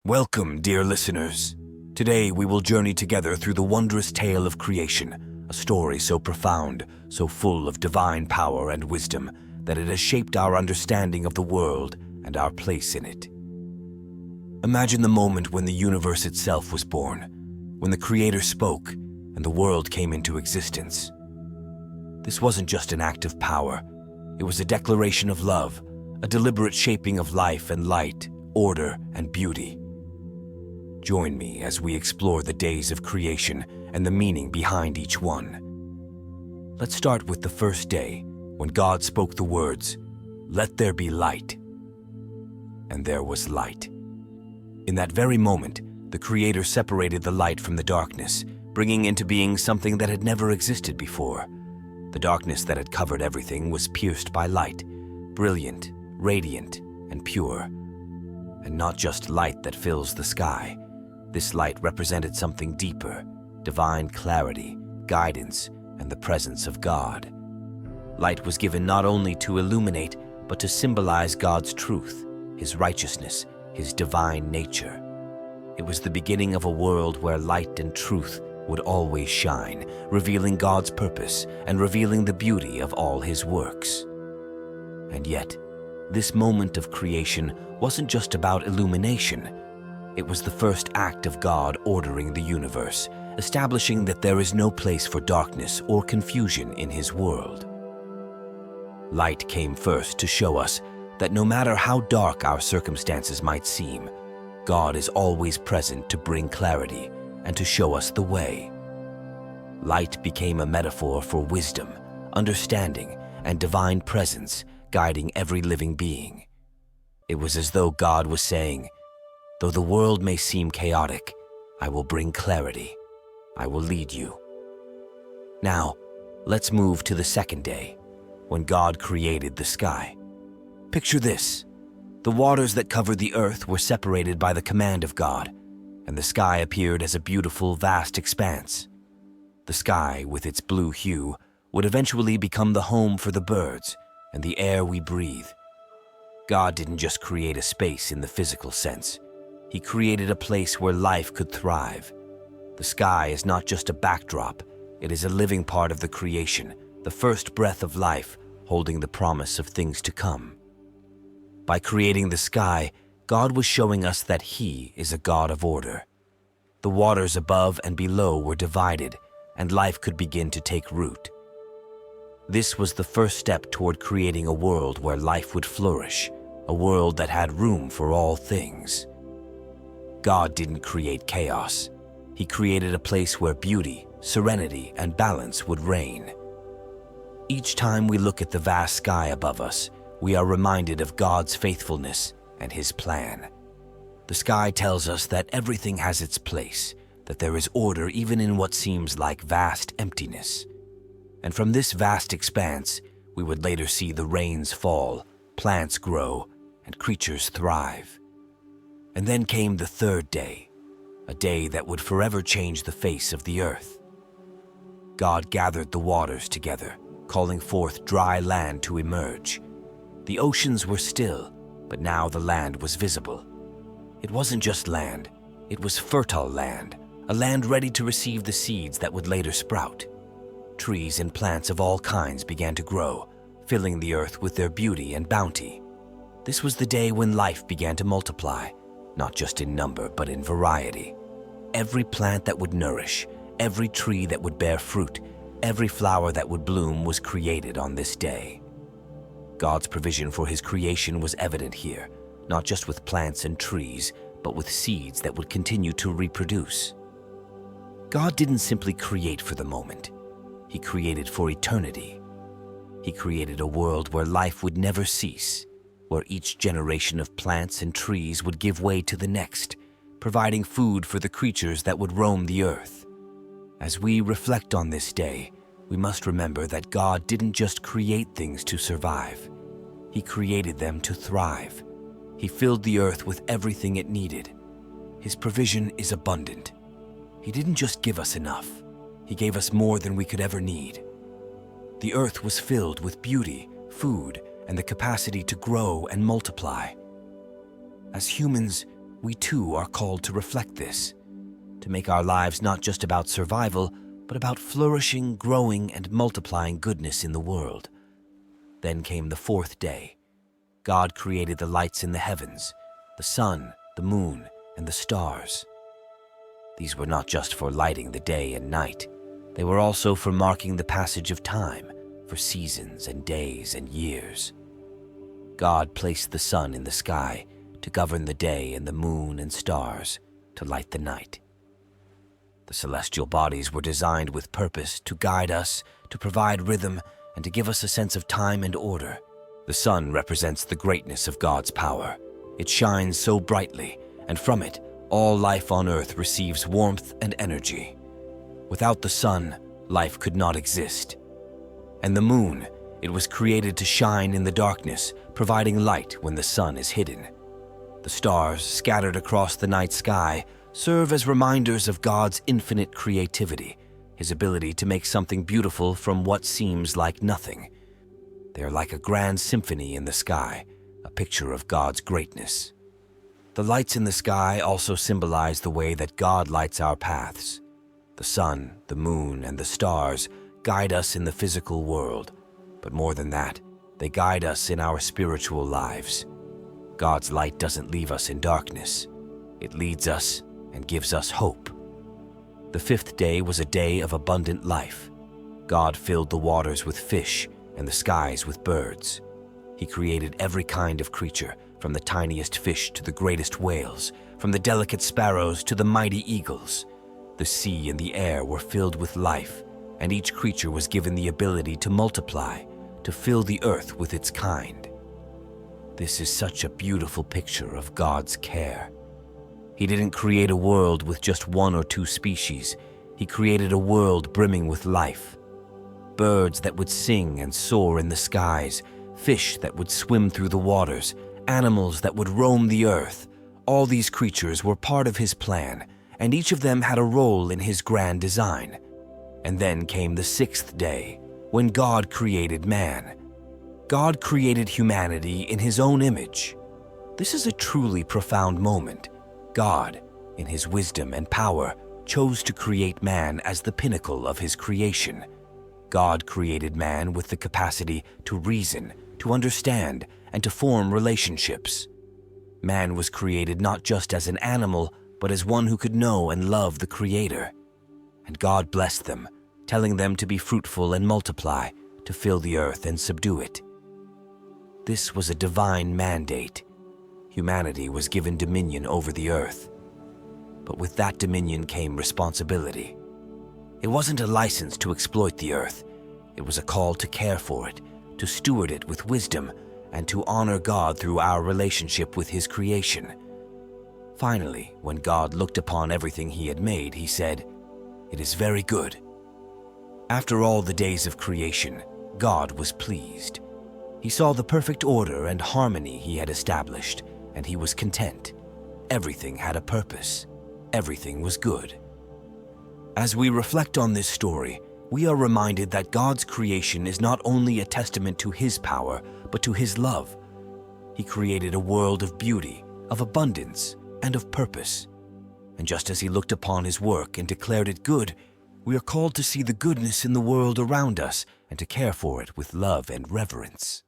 Welcome, dear listeners. Today we will journey together through the wondrous tale of creation, a story so profound, so full of divine power and wisdom, that it has shaped our understanding of the world and our place in it. Imagine the moment when the universe itself was born, when the Creator spoke and the world came into existence. This wasn't just an act of power, it was a declaration of love, a deliberate shaping of life and light, order and beauty. Join me as we explore the days of creation and the meaning behind each one. Let's start with the first day, when God spoke the words, "Let there be light." And there was light. In that very moment, the Creator separated the light from the darkness, bringing into being something that had never existed before. The darkness that had covered everything was pierced by light, brilliant, radiant, and pure. And not just light that fills the sky. This light represented something deeper, divine clarity, guidance, and the presence of God. Light was given not only to illuminate, but to symbolize God's truth, His righteousness, His divine nature. It was the beginning of a world where light and truth would always shine, revealing God's purpose and revealing the beauty of all His works. And yet, this moment of creation wasn't just about illumination. It was the first act of God ordering the universe, establishing that there is no place for darkness or confusion in His world. Light came first to show us that no matter how dark our circumstances might seem, God is always present to bring clarity and to show us the way. Light became a metaphor for wisdom, understanding, and divine presence, guiding every living being. It was as though God was saying, "Though the world may seem chaotic, I will bring clarity. I will lead you." Now, let's move to the second day, when God created the sky. Picture this. The waters that covered the earth were separated by the command of God, and the sky appeared as a beautiful, vast expanse. The sky, with its blue hue, would eventually become the home for the birds and the air we breathe. God didn't just create a space in the physical sense. He created a place where life could thrive. The sky is not just a backdrop, it is a living part of the creation, the first breath of life, holding the promise of things to come. By creating the sky, God was showing us that He is a God of order. The waters above and below were divided, and life could begin to take root. This was the first step toward creating a world where life would flourish, a world that had room for all things. God didn't create chaos. He created a place where beauty, serenity, and balance would reign. Each time we look at the vast sky above us, we are reminded of God's faithfulness and His plan. The sky tells us that everything has its place, that there is order even in what seems like vast emptiness. And from this vast expanse, we would later see the rains fall, plants grow, and creatures thrive. And then came the third day, a day that would forever change the face of the earth. God gathered the waters together, calling forth dry land to emerge. The oceans were still, but now the land was visible. It wasn't just land, it was fertile land, a land ready to receive the seeds that would later sprout. Trees and plants of all kinds began to grow, filling the earth with their beauty and bounty. This was the day when life began to multiply, not just in number, but in variety. Every plant that would nourish, every tree that would bear fruit, every flower that would bloom was created on this day. God's provision for His creation was evident here, not just with plants and trees, but with seeds that would continue to reproduce. God didn't simply create for the moment. He created for eternity. He created a world where life would never cease, where each generation of plants and trees would give way to the next, providing food for the creatures that would roam the earth. As we reflect on this day, we must remember that God didn't just create things to survive. He created them to thrive. He filled the earth with everything it needed. His provision is abundant. He didn't just give us enough. He gave us more than we could ever need. The earth was filled with beauty, food, and the capacity to grow and multiply. As humans, we too are called to reflect this, to make our lives not just about survival, but about flourishing, growing, and multiplying goodness in the world. Then came the fourth day. God created the lights in the heavens, the sun, the moon, and the stars. These were not just for lighting the day and night. They were also for marking the passage of time, for seasons and days and years. God placed the sun in the sky to govern the day, and the moon and stars to light the night. The celestial bodies were designed with purpose to guide us, to provide rhythm, and to give us a sense of time and order. The sun represents the greatness of God's power. It shines so brightly, and from it, all life on earth receives warmth and energy. Without the sun, life could not exist. And the moon, it was created to shine in the darkness, providing light when the sun is hidden. The stars, scattered across the night sky, serve as reminders of God's infinite creativity, His ability to make something beautiful from what seems like nothing. They are like a grand symphony in the sky, a picture of God's greatness. The lights in the sky also symbolize the way that God lights our paths. The sun, the moon, and the stars guide us in the physical world, but more than that, they guide us in our spiritual lives. God's light doesn't leave us in darkness. It leads us and gives us hope. The fifth day was a day of abundant life. God filled the waters with fish and the skies with birds. He created every kind of creature, from the tiniest fish to the greatest whales, from the delicate sparrows to the mighty eagles. The sea and the air were filled with life, and each creature was given the ability to multiply, to fill the earth with its kind. This is such a beautiful picture of God's care. He didn't create a world with just one or two species. He created a world brimming with life. Birds that would sing and soar in the skies, fish that would swim through the waters, animals that would roam the earth. All these creatures were part of His plan, and each of them had a role in His grand design. And then came the sixth day, when God created man. God created humanity in His own image. This is a truly profound moment. God, in His wisdom and power, chose to create man as the pinnacle of His creation. God created man with the capacity to reason, to understand, and to form relationships. Man was created not just as an animal, but as one who could know and love the Creator. And God blessed them, telling them to be fruitful and multiply, to fill the earth and subdue it. This was a divine mandate. Humanity was given dominion over the earth. But with that dominion came responsibility. It wasn't a license to exploit the earth. It was a call to care for it, to steward it with wisdom, and to honor God through our relationship with His creation. Finally, when God looked upon everything He had made, He said, "It is very good." After all the days of creation, God was pleased. He saw the perfect order and harmony He had established, and He was content. Everything had a purpose. Everything was good. As we reflect on this story, we are reminded that God's creation is not only a testament to His power, but to His love. He created a world of beauty, of abundance, and of purpose. And just as He looked upon His work and declared it good, we are called to see the goodness in the world around us and to care for it with love and reverence.